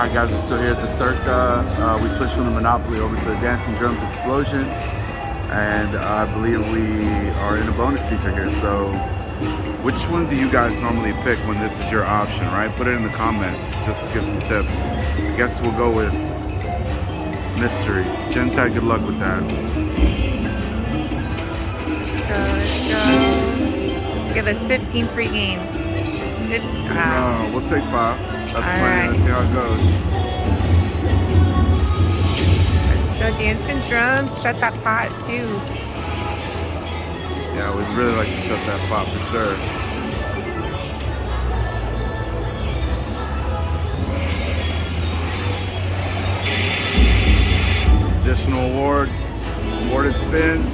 Alright guys, we're still here at the Circa. We switched from the Monopoly over to the Dancing Drums Explosion. And I believe we are in a bonus feature here. So which one do you guys normally pick when this is your option, right? Put it in the comments, just give some tips. I guess we'll go with Mystery. Gentag, good luck with that. Let's go. Let's give us 15 free games. No, we'll take 5. That's plenty. Right. Let's see how it goes. Let's go dancing drums. Shut that pot too. Yeah, we'd really like to shut that pot for sure. Additional awards, awarded spins.